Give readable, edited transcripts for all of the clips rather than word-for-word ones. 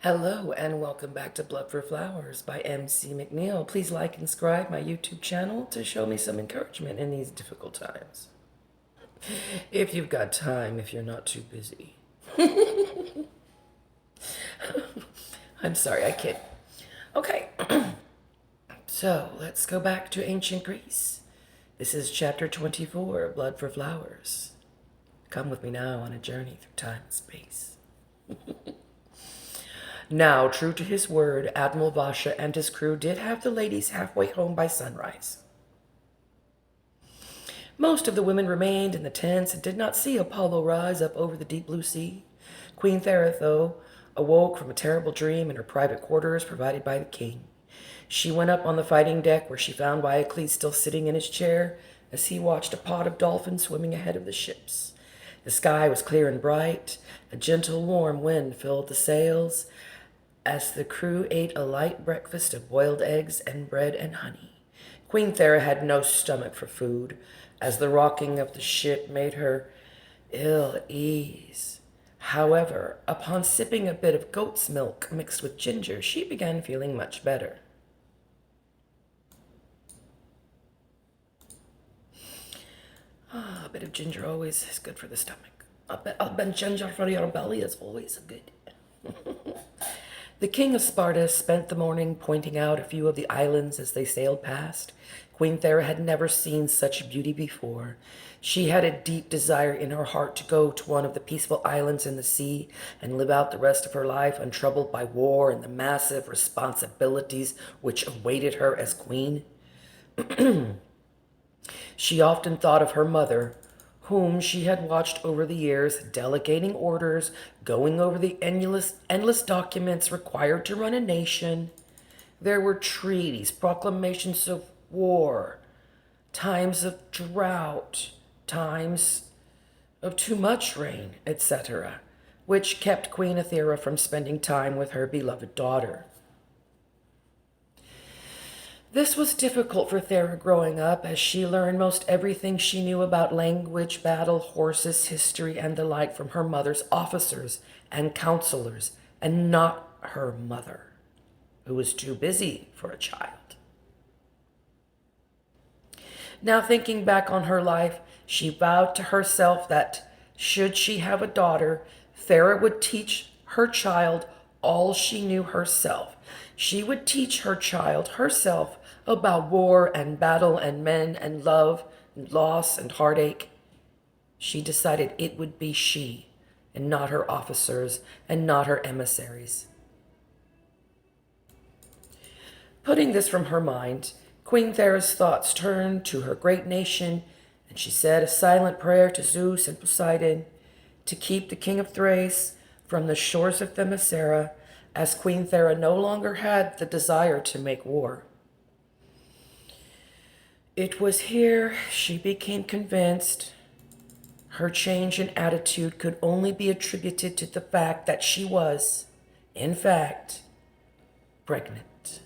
Hello and welcome back to Blood for Flowers by M.C.McNeel. Please like and subscribe my YouTube channel to show me some encouragement in these difficult times. If you've got time, if you're not too busy. I'm sorry, I kid. Okay, so let's go back to ancient Greece. This is chapter 24, Blood for Flowers. Come with me now on a journey through time and space. Now, true to his word, Admiral Vasha and his crew did have the ladies halfway home by sunrise. Most of the women remained in the tents and did not see Apollo rise up over the deep blue sea. Queen Thera, though, awoke from a terrible dream in her private quarters provided by the king. She went up on the fighting deck where she found Diocles still sitting in his chair as he watched a pod of dolphins swimming ahead of the ships. The sky was clear and bright. A gentle, warm wind filled the sails as the crew ate a light breakfast of boiled eggs and bread and honey. Queen Thera had no stomach for food, as the rocking of the ship made her ill at ease. However, upon sipping a bit of goat's milk mixed with ginger, she began feeling much better. A bit of ginger always is good for the stomach. A bit ginger for your belly is always good. The king of Sparta spent the morning pointing out a few of the islands as they sailed past. Queen Thera had never seen such beauty before. She had a deep desire in her heart to go to one of the peaceful islands in the sea and live out the rest of her life untroubled by war and the massive responsibilities which awaited her as queen. She often thought of her mother, whom she had watched over the years, delegating orders, going over the endless documents required to run a nation. There were treaties, proclamations of war, times of drought, times of too much rain, etc., which kept Queen Athera from spending time with her beloved daughter. This was difficult for Thera growing up, as she learned most everything she knew about language, battle, horses, history, and the like from her mother's officers and counselors, and not her mother, who was too busy for a child. Now, thinking back on her life, she vowed to herself that, should she have a daughter, Thera would teach her child all she knew herself. She would teach her child herself about war and battle and men and love and loss and heartache. She decided it would be she and not her officers and not her emissaries. Putting this from her mind, Queen Thera's thoughts turned to her great nation, and she said a silent prayer to Zeus and Poseidon to keep the king of Thrace from the shores of Themyscira, as Queen Thera no longer had the desire to make war. It was here she became convinced her change in attitude could only be attributed to the fact that she was, in fact, pregnant.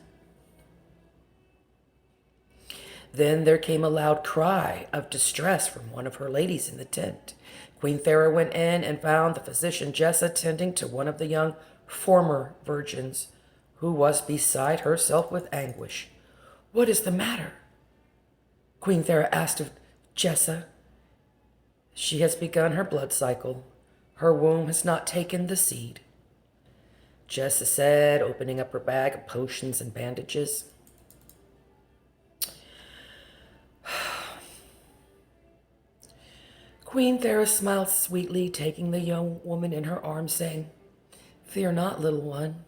Then there came a loud cry of distress from one of her ladies in the tent. Queen Thera went in and found the physician Jessa tending to one of the young former virgins, who was beside herself with anguish. "What is the matter?" Queen Thera asked of Jessa. "She has begun her blood cycle. Her womb has not taken the seed," Jessa said, opening up her bag of potions and bandages. Queen Thera smiled sweetly, taking the young woman in her arms, saying, "Fear not, little one.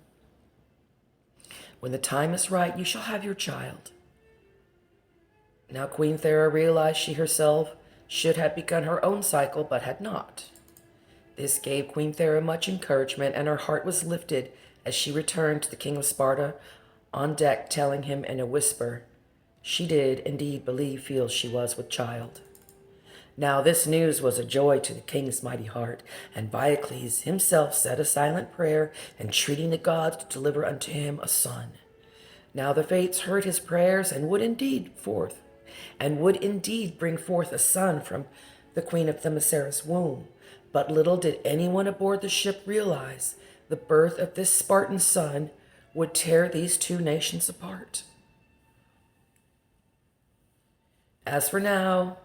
When the time is right, you shall have your child." Now Queen Thera realized she herself should have begun her own cycle, but had not. This gave Queen Thera much encouragement, and her heart was lifted as she returned to the King of Sparta on deck, telling him in a whisper she did indeed feel she was with child. Now this news was a joy to the king's mighty heart, and Diocles himself said a silent prayer, entreating the gods to deliver unto him a son. Now the fates heard his prayers and would indeed bring forth a son from the queen of Themyscira's womb. But little did anyone aboard the ship realize the birth of this Spartan son would tear these two nations apart. As for now,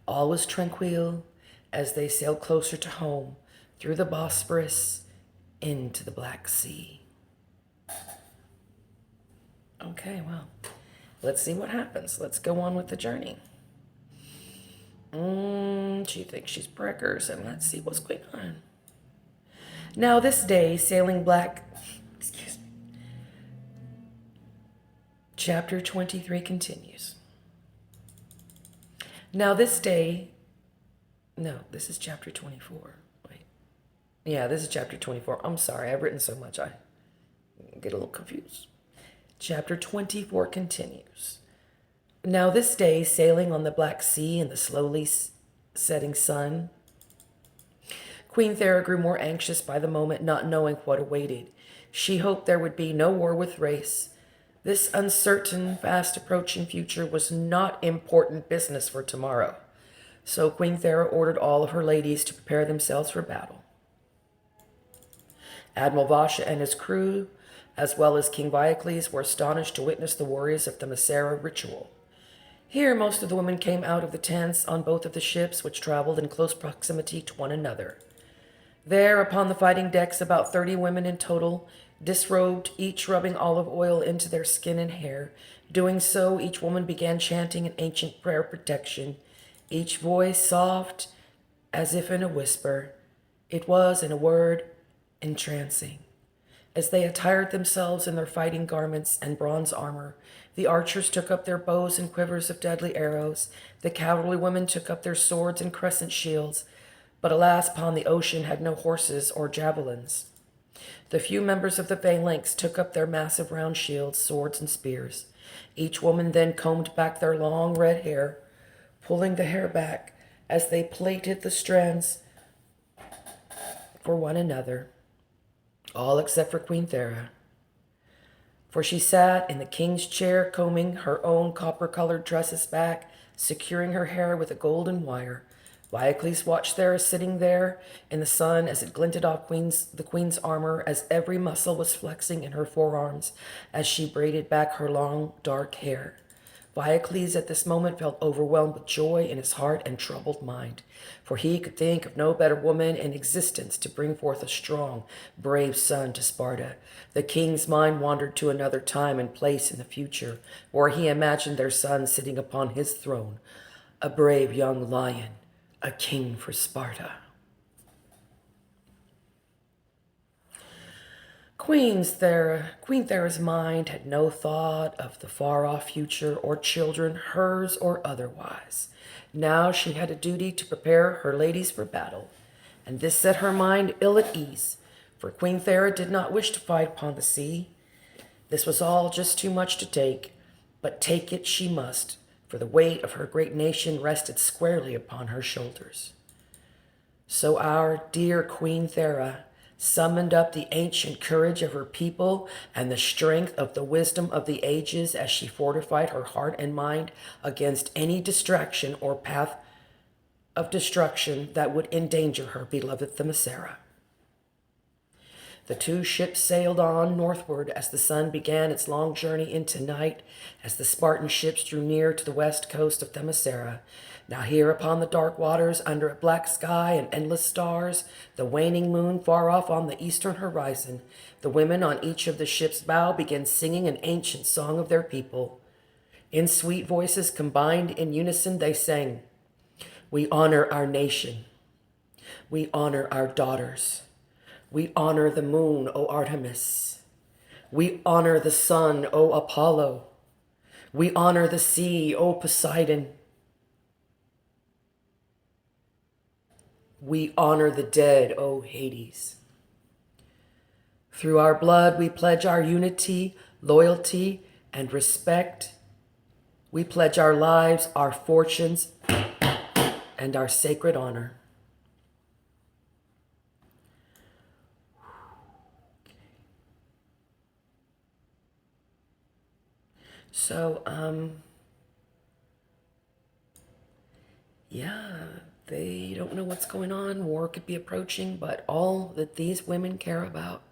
all was tranquil as they sailed closer to home through the Bosporus into the Black Sea. Okay, well, let's see what happens. Let's go on with the journey. She thinks she's preggers, and let's see what's going on. Now this day, sailing excuse me. Chapter 23 continues. Now this day, no, this is chapter 24. Wait. Yeah, this is chapter 24. I'm sorry, I've written so much, I get a little confused. Chapter 24 continues. Now this day, sailing on the Black Sea in the slowly setting sun, Queen Thera grew more anxious by the moment, not knowing what awaited. She hoped there would be no war with race. This uncertain, fast approaching future was not important business for tomorrow. So Queen Thera ordered all of her ladies to prepare themselves for battle. Admiral Vasha and his crew, as well as King Viacles, were astonished to witness the warriors of the Themyscira ritual. Here, most of the women came out of the tents on both of the ships, which traveled in close proximity to one another. There, upon the fighting decks, about 30 women in total, disrobed, each rubbing olive oil into their skin and hair. Doing so, each woman began chanting an ancient prayer of protection, each voice soft as if in a whisper. It was, in a word, entrancing. As they attired themselves in their fighting garments and bronze armor, the archers took up their bows and quivers of deadly arrows. The cavalry women took up their swords and crescent shields. But alas, upon the ocean had no horses or javelins. The few members of the phalanx took up their massive round shields, swords, and spears. Each woman then combed back their long red hair, pulling the hair back as they plaited the strands for one another, all except for Queen Thera. For she sat in the king's chair, combing her own copper-colored tresses back, securing her hair with a golden wire. Viacles watched Thera sitting there in the sun as it glinted off the queen's armor, as every muscle was flexing in her forearms as she braided back her long, dark hair. Viacles at this moment felt overwhelmed with joy in his heart and troubled mind, for he could think of no better woman in existence to bring forth a strong, brave son to Sparta. The king's mind wandered to another time and place in the future, where he imagined their son sitting upon his throne, a brave young lion, a king for Sparta. Queen Thera's mind had no thought of the far-off future or children, hers or otherwise. Now she had a duty to prepare her ladies for battle, and this set her mind ill at ease, for Queen Thera did not wish to fight upon the sea. This was all just too much to take, but take it she must, for the weight of her great nation rested squarely upon her shoulders. So our dear Queen Thera summoned up the ancient courage of her people and the strength of the wisdom of the ages as she fortified her heart and mind against any distraction or path of destruction that would endanger her beloved Themyscira. The two ships sailed on northward as the sun began its long journey into night, as the Spartan ships drew near to the west coast of Themyscira. Now here upon the dark waters, under a black sky and endless stars, the waning moon far off on the eastern horizon, the women on each of the ship's bow began singing an ancient song of their people. In sweet voices combined in unison they sang, "We honor our nation. We honor our daughters. We honor the moon, O Artemis. We honor the sun, O Apollo. We honor the sea, O Poseidon. We honor the dead, O Hades. Through our blood we pledge our unity, loyalty, and respect. We pledge our lives, our fortunes, and our sacred honor." So, yeah, they don't know what's going on. War could be approaching, but all that these women care about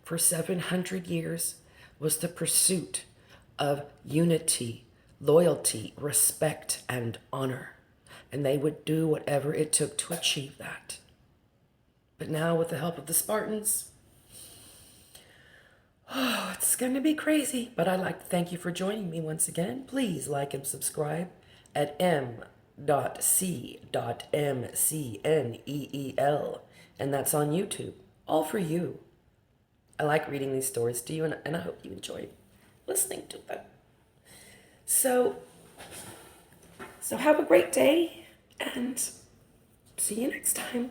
for 700 years was the pursuit of unity, loyalty, respect, and honor. And they would do whatever it took to achieve that. But now, with the help of the Spartans, oh, it's going to be crazy. But I'd like to thank you for joining me once again. Please like and subscribe at m.c.mcneel. And that's on YouTube. All for you. I like reading these stories to you, and I hope you enjoy listening to them. So have a great day, and see you next time.